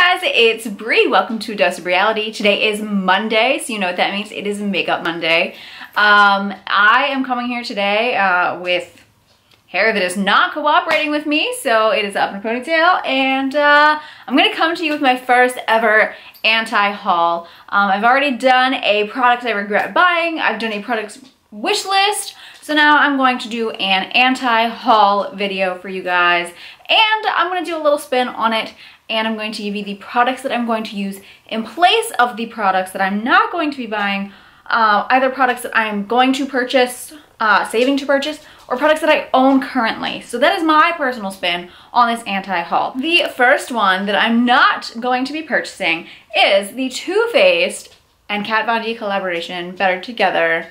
guys, it's Bree. Welcome to Dose of Reality. Today is Monday, so you know what that means. It is Makeup Monday. I am coming here today with hair that is not cooperating with me, so it is up in a ponytail, and I'm gonna come to you with my first ever anti-haul. I've already done a product I regret buying. I've done a product wish list. So now I'm going to do an anti-haul video for you guys, and I'm going to do a little spin on it, and I'm going to give you the products that I'm going to use in place of the products that I'm not going to be buying, either products that I'm going to purchase, saving to purchase, or products that I own currently. So that is my personal spin on this anti-haul. The first one that I'm not going to be purchasing is the Too Faced and Kat Von D collaboration, Better Together.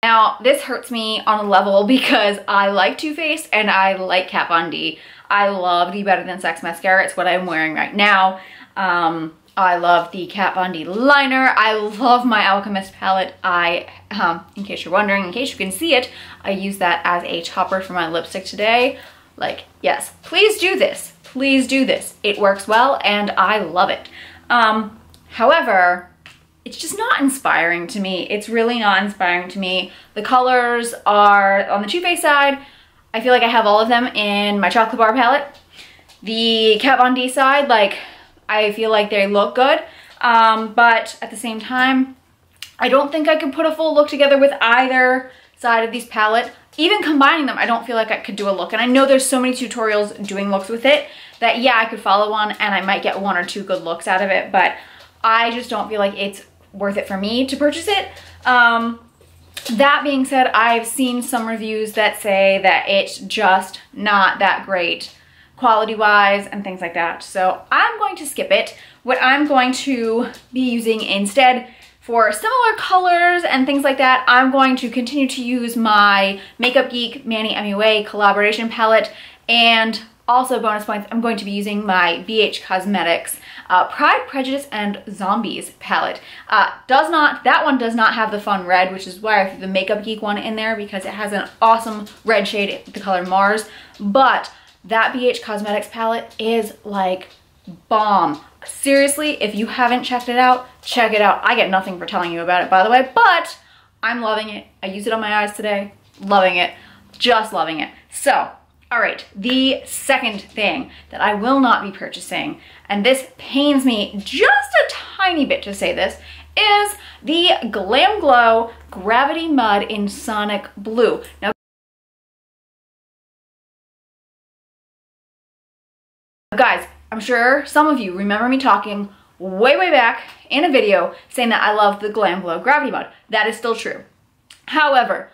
Now, this hurts me on a level because I like Too Faced and I like Kat Von D. I love the Better Than Sex mascara. It's what I'm wearing right now. I love the Kat Von D liner. I love my Alchemist palette. In case you're wondering, in case you can see it, I use that as a topper for my lipstick today. Like, yes, please do this. Please do this. It works well and I love it. However, it's just not inspiring to me. It's really not inspiring to me. The colors are, on the Too Faced side, I feel like I have all of them in my chocolate bar palette. The Kat Von D side, like, I feel like they look good, but at the same time, I don't think I could put a full look together with either side of these palettes. Even combining them, I don't feel like I could do a look. And I know there's so many tutorials doing looks with it that, yeah, I could follow one and I might get one or two good looks out of it, but I just don't feel like it's worth it for me to purchase it. That being said, I've seen some reviews that say that it's just not that great quality-wise and things like that. So I'm going to skip it. What I'm going to be using instead for similar colors and things like that, I'm going to continue to use my Makeup Geek Manny MUA collaboration palette, and also bonus points, I'm going to be using my BH Cosmetics Pride, Prejudice, and Zombies palette. That one does not have the fun red, which is why I threw the Makeup Geek one in there, because it has an awesome red shade, the color Mars. But that BH Cosmetics palette is like bomb. Seriously, if you haven't checked it out, check it out. I get nothing for telling you about it, by the way, but I'm loving it. I used it on my eyes today. Loving it. Just loving it. So, all right, the second thing that I will not be purchasing, and this pains me just a tiny bit to say this, is the Glam Glow Gravity Mud in Sonic Blue. Now, guys, I'm sure some of you remember me talking way back in a video saying that I love the Glam Glow Gravity Mud. That is still true. However,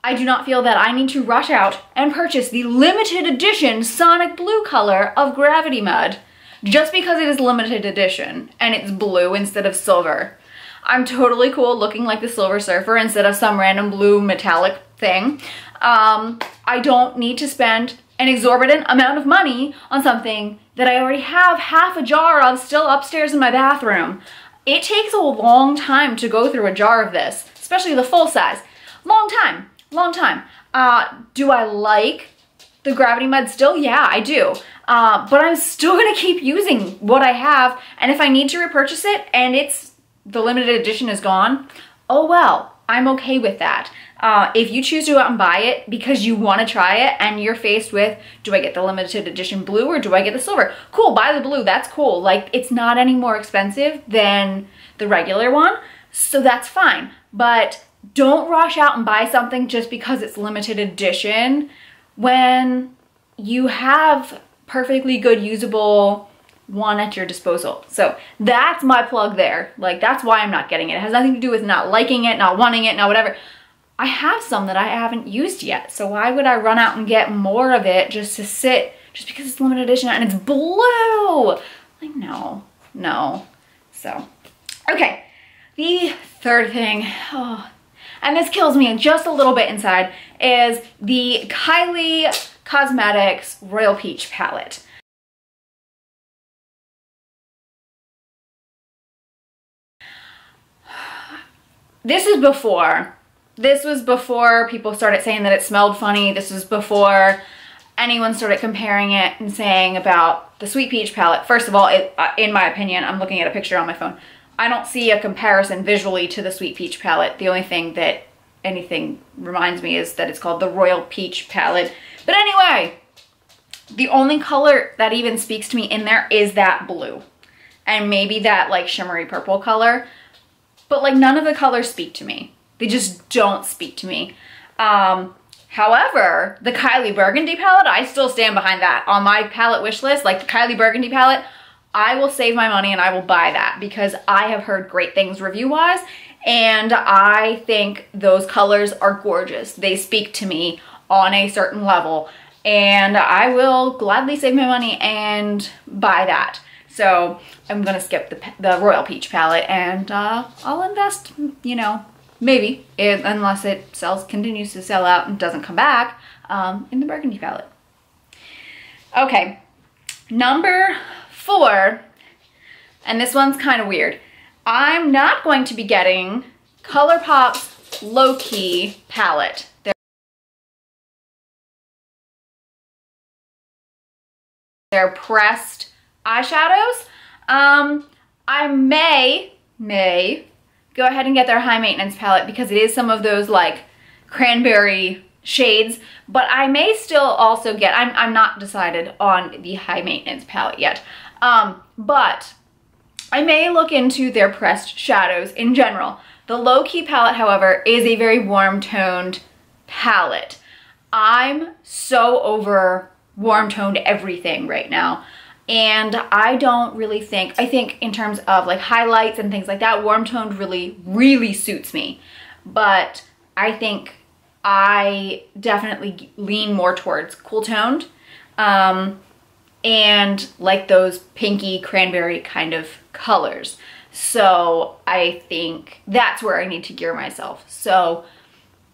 I do not feel that I need to rush out and purchase the limited edition Sonic Blue color of Gravity Mud just because it is limited edition and it's blue instead of silver. I'm totally cool looking like the Silver Surfer instead of some random blue metallic thing. I don't need to spend an exorbitant amount of money on something that I already have half a jar of still upstairs in my bathroom. It takes a long time to go through a jar of this, especially the full size. Long time. Do I like the Gravity Mud still? Yeah, I do. But I'm still gonna keep using what I have, and if I need to repurchase it and the limited edition is gone, oh well, I'm okay with that. If you choose to go out and buy it because you want to try it and you're faced with, do I get the limited edition blue or do I get the silver? Cool, buy the blue, that's cool. Like, it's not any more expensive than the regular one, so that's fine. But don't rush out and buy something just because it's limited edition when you have perfectly good usable one at your disposal. So that's my plug there. Like, that's why I'm not getting it. It has nothing to do with not liking it, not wanting it, not whatever. I have some that I haven't used yet, so why would I run out and get more of it just to sit, just because it's limited edition and it's blue? Like, no. So, okay. The third thing, and this kills me just a little bit inside, is the Kylie Cosmetics Royal Peach palette. This is before this was before people started saying that it smelled funny. This was before anyone started comparing it and saying about the Sweet Peach palette. First of all, in my opinion, I'm looking at a picture on my phone, I don't see a comparison visually to the Sweet Peach palette. The only thing that anything reminds me is that it's called the Royal Peach palette. But anyway, the only color that even speaks to me in there is that blue. And maybe that like shimmery purple color. But like none of the colors speak to me. They just don't speak to me. However, the Kylie Burgundy palette, I still stand behind that. On my palette wish list, like the Kylie Burgundy palette, I will save my money and I will buy that because I have heard great things review-wise, and I think those colors are gorgeous. They speak to me on a certain level, and I will gladly save my money and buy that. So I'm gonna skip the Royal Peach palette, and I'll invest, you know, maybe, unless it continues to sell out and doesn't come back, in the Burgundy palette. Okay, number 4, and this one's kind of weird. I'm not going to be getting ColourPop's Low Key palette. They're pressed eyeshadows. I may go ahead and get their High Maintenance palette because it is some of those like cranberry shades, but I may still also get, I'm not decided on the High Maintenance palette yet, but I may look into their pressed shadows in general. The Low Key palette, however, is a very warm toned palette. I'm so over warm toned everything right now. And I don't really think, I think in terms of like highlights and things like that, warm toned really suits me. But I think I definitely lean more towards cool toned. And like those pinky cranberry kind of colors. So I think that's where I need to gear myself. So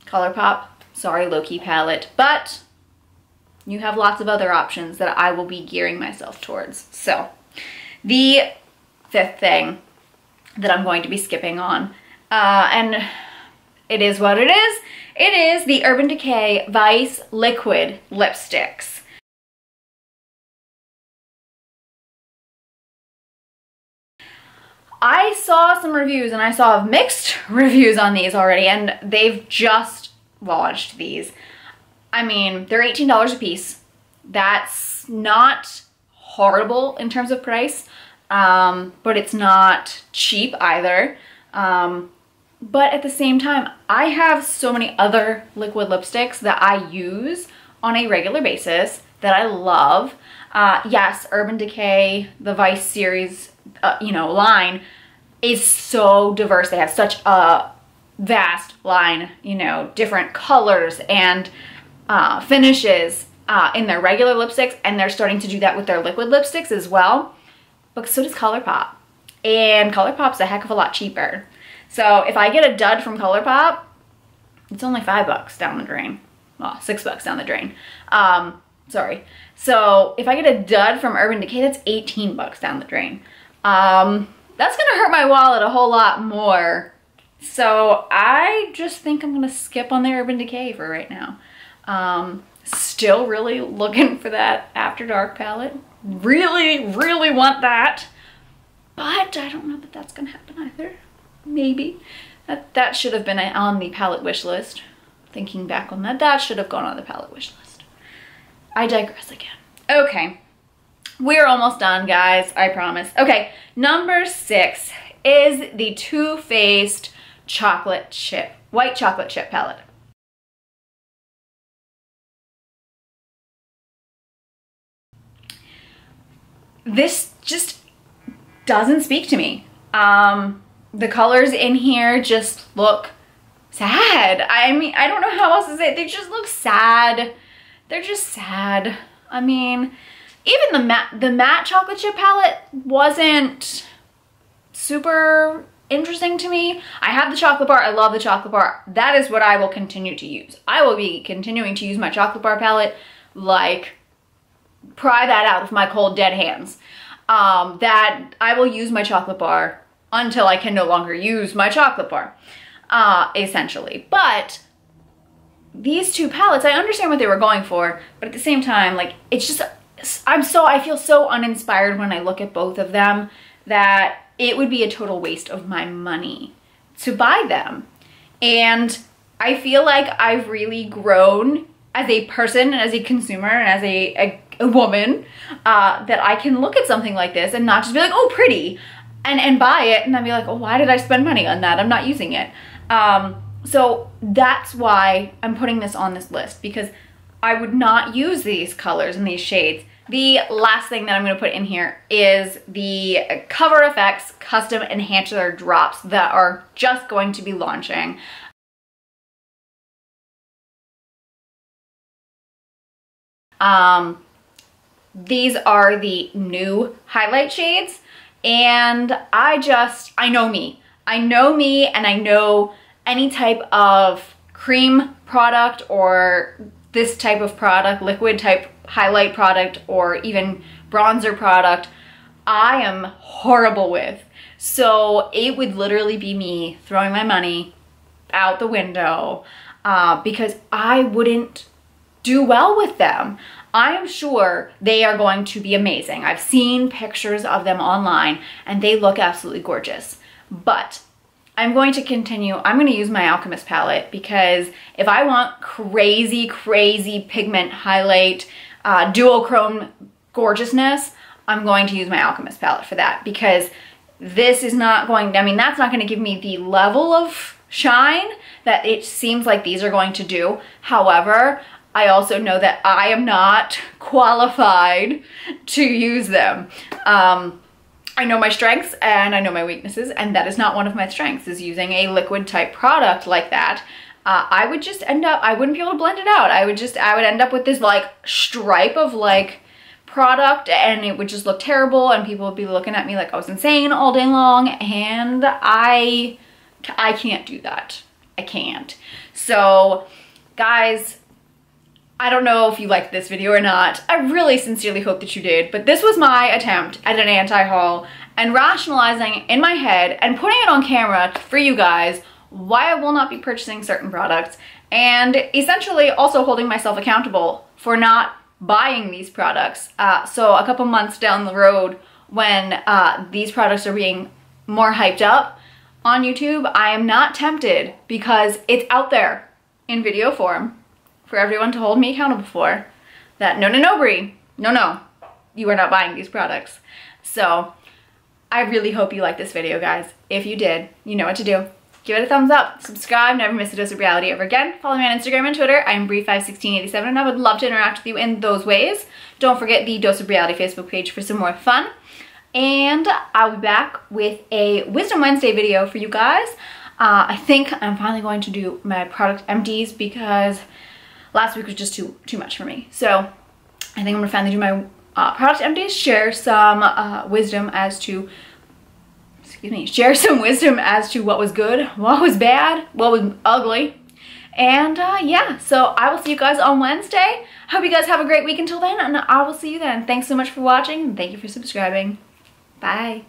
ColourPop, sorry, Low Key palette, but you have lots of other options that I will be gearing myself towards. So the 5th thing that I'm going to be skipping on, and it is what it is the Urban Decay Vice Liquid Lipsticks. I saw some reviews, and I saw mixed reviews on these already, and they've just launched these. I mean, they're $18 a piece. That's not horrible in terms of price, but it's not cheap either. But at the same time, I have so many other liquid lipsticks that I use on a regular basis that I love. Yes, Urban Decay, the Vice series, you know, line is so diverse. They have such a vast line, you know, different colors and finishes in their regular lipsticks, and they're starting to do that with their liquid lipsticks as well. But so does ColourPop, and ColourPop's a heck of a lot cheaper. So if I get a dud from ColourPop, it's only $5 down the drain. Well, $6 down the drain. Sorry. So if I get a dud from Urban Decay, that's $18 down the drain. That's gonna hurt my wallet a whole lot more. So I just think I'm gonna skip on the Urban Decay for right now. Still really looking for that After Dark palette. Really want that. But I don't know that that's gonna happen either. Maybe. That should have been on the palette wish list. Thinking back on that, that should have gone on the palette wish list. I digress again. Okay. We're almost done, guys. I promise. Okay. Number 6 is the Too Faced Chocolate Chip, White Chocolate Chip palette. This just doesn't speak to me. The colors in here just look sad. I mean, I don't know how else to say it. They just look sad. They're just sad. I mean, even the matte chocolate chip palette wasn't super interesting to me. I have the chocolate bar. I love the chocolate bar. That is what I will continue to use. I will be continuing to use my chocolate bar palette, like, pry that out of my cold dead hands. That I will use my chocolate bar until I can no longer use my chocolate bar. essentially. But these two palettes, I understand what they were going for, but at the same time, like, it's just, I feel so uninspired when I look at both of them that it would be a total waste of my money to buy them. And I feel like I've really grown as a person and as a consumer and as a woman, that I can look at something like this and not just be like, oh, pretty, and buy it and then be like, oh, why did I spend money on that? I'm not using it. So that's why I'm putting this on this list, because I would not use these colors and these shades. The last thing that I'm going to put in here is the Cover FX Custom Enhancer Drops that are just going to be launching. These are the new highlight shades, and I know me. I know me, and I know any type of cream product or this type of product, liquid type highlight product, or even bronzer product, I am horrible with. So it would literally be me throwing my money out the window because I wouldn't do well with them. I am sure they are going to be amazing. I've seen pictures of them online and they look absolutely gorgeous. But I'm going to continue. I'm going to use my Alchemist palette, because if I want crazy, crazy pigment highlight, duochrome gorgeousness, I'm going to use my Alchemist palette for that, because this is not going, I mean, that's not going to give me the level of shine that it seems like these are going to do. However, I also know that I am not qualified to use them. I know my strengths and I know my weaknesses, and that is not one of my strengths, is using a liquid type product like that. I would just end up, I wouldn't be able to blend it out. I would end up with this like stripe of like product, and it would just look terrible, and people would be looking at me like I was insane all day long, and I can't do that. I can't. So guys, I don't know if you liked this video or not. I really sincerely hope that you did, but this was my attempt at an anti-haul and rationalizing in my head and putting it on camera for you guys why I will not be purchasing certain products, and essentially also holding myself accountable for not buying these products. So a couple months down the road, when these products are being more hyped up on YouTube, I am not tempted, because it's out there in video form for everyone to hold me accountable for, that no, Breann, no, you are not buying these products. So I really hope you liked this video, guys. If you did, you know what to do. Give it a thumbs up, subscribe, never miss a dose of reality ever again. Follow me on Instagram and Twitter. I am Breann51687, and I would love to interact with you in those ways. Don't forget the Dose of Reality Facebook page for some more fun. And I'll be back with a Wisdom Wednesday video for you guys. I think I'm finally going to do my product empties, because last week was just too much for me. So I think I'm gonna finally do my product empties, share some wisdom as to, share some wisdom as to what was good, what was bad, what was ugly. And yeah, so I will see you guys on Wednesday. Hope you guys have a great week until then, and I will see you then. Thanks so much for watching, and thank you for subscribing. Bye.